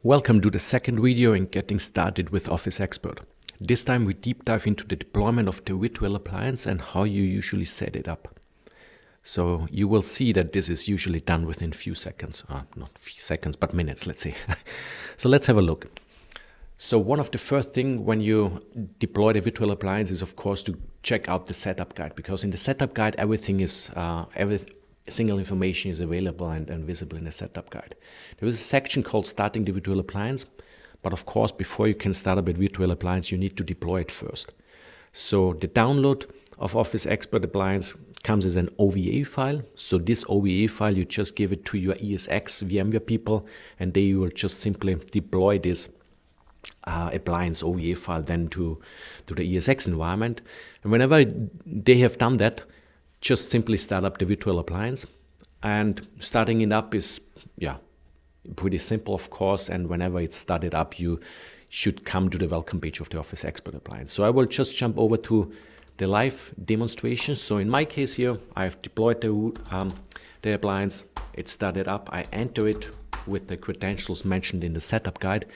Welcome to the second video in getting started with Office Expert. This time we deep dive into the deployment of the virtual appliance and how you usually set it up. So you will see that this is usually done within few seconds, not few seconds, but minutes, let's say. So let's have a look. So one of the first thing when you deploy the virtual appliance is of course to check out the setup guide, because in the setup guide everything is every single information is available and visible in the setup guide. There is a section called starting the virtual appliance, but of course before you can start up a virtual appliance you need to deploy it first. So the download of Office Expert Appliance comes as an OVA file. So this OVA file you just give it to your ESX VMware people and they will just simply deploy this appliance OVA file then to the ESX environment. And whenever they have done that, just simply start up the virtual appliance. And starting it up is pretty simple, of course, and whenever it's started up you should come to the welcome page of the Office Expert Appliance. So I will just jump over to the live demonstration. So in my case here I've deployed the appliance, it started up, I enter it with the credentials mentioned in the setup guide,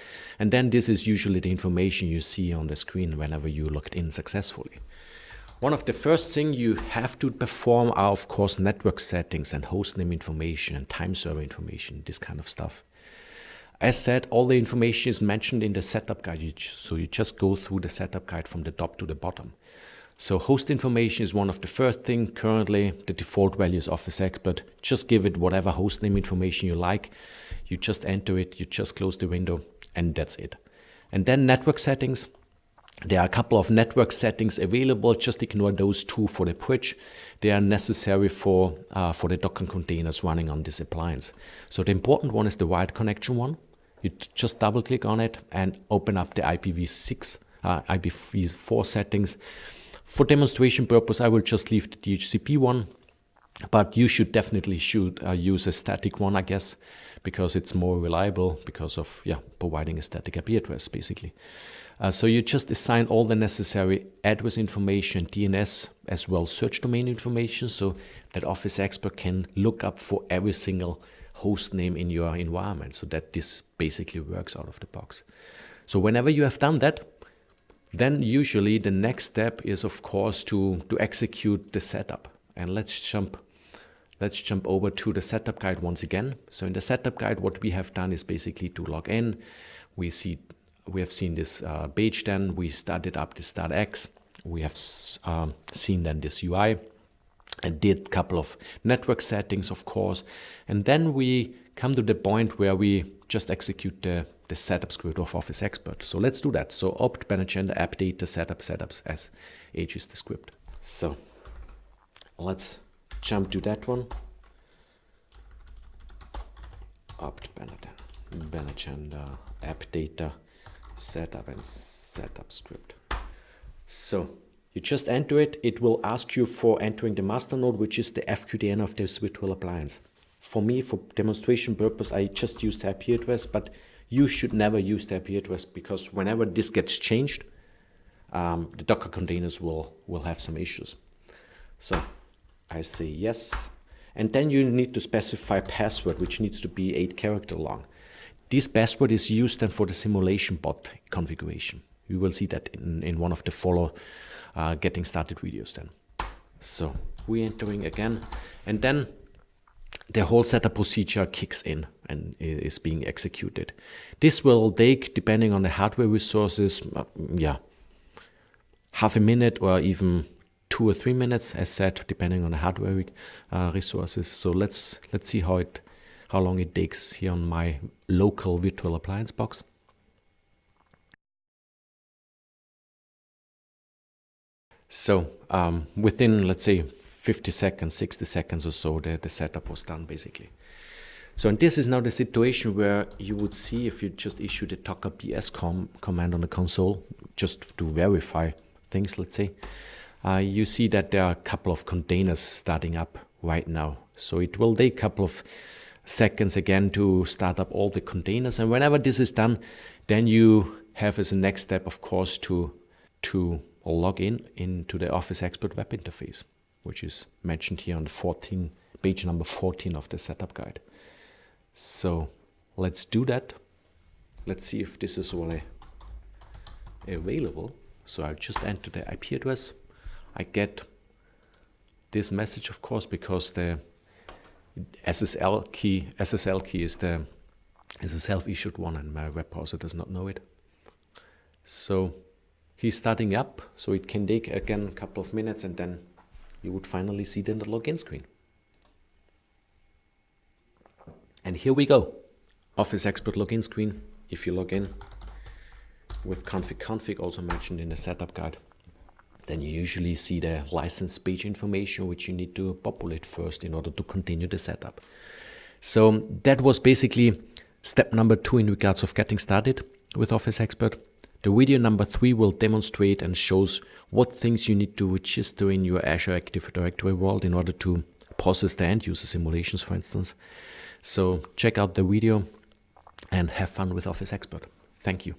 and then this is usually the information you see on the screen whenever you logged in successfully. One of the first things you have to perform are of course network settings and hostname information and time server information, this kind of stuff. As said, all the information is mentioned in the setup guide, so you just go through the setup guide from the top to the bottom. So host information is one of the first things. Currently the default value is Office Expert. Just give it whatever hostname information you like. You just enter it, you just close the window, and that's it. And then network settings. There are a couple of network settings available. Just ignore those two for the bridge. They are necessary for the Docker containers running on this appliance. So the important one is the wired connection one. You just double click on it and open up the IPv6, IPv4 settings. For demonstration purpose, I will just leave the DHCP one, but you should definitely use a static one, I guess, because it's more reliable because of providing a static IP address basically. So you just assign all the necessary address information, DNS as well search domain information, so that Office Expert can look up for every single host name in your environment, so that this basically works out of the box. So whenever you have done that, then usually the next step is of course to execute the setup. And let's jump over to the setup guide once again. So in the setup guide, what we have done is basically to log in. We have seen this page, then we started up the StartX. We have seen then this UI. I did a couple of network settings, of course. And then we come to the point where we just execute the setup script of Office Expert. So let's do that. So opt ban agenda app data setups as H is the script. So let's jump to that one. Opt ban agenda app data setup and setup script. So you just enter it. It will ask you for entering the master node, which is the FQDN of this virtual appliance. For me, for demonstration purpose, I just use the IP address, but you should never use the IP address, because whenever this gets changed, the Docker containers will have some issues. So I say yes, and then you need to specify password, which needs to be 8 characters long. This password is used then for the simulation bot configuration. You will see that in one of the getting started videos then. So we're entering again, and then the whole setup procedure kicks in and is being executed. This will take, depending on the hardware resources, half a minute or even 2 or 3 minutes, as said, depending on the hardware resources. So let's see how long it takes here on my local virtual appliance box. So within, let's say, 50 seconds, 60 seconds or so, the setup was done basically. So and this is now the situation where you would see, if you just issue the docker ps command on the console, just to verify things, let's say, you see that there are a couple of containers starting up right now. So it will take a couple of seconds again to start up all the containers. And whenever this is done, then you have as a next step, of course, to log into the Office Expert web interface, which is mentioned here on the page number 14 of the setup guide. So let's do that. let's see if this is really available. So I just enter the IP address. I get this message, of course, because the SSL key is a self-issued one, and my web browser does not know it. So he's starting up, so it can take again a couple of minutes, and then you would finally see it in the login screen. And here we go, Office Expert login screen. If you log in with config, also mentioned in the setup guide, then you usually see the license page information, which you need to populate first in order to continue the setup. So that was basically step number 2 in regards of getting started with Office Expert. The video number 3 will demonstrate and shows what things you need to register in your Azure Active Directory world in order to process the end user simulations, for instance. So check out the video and have fun with Office Expert. Thank you.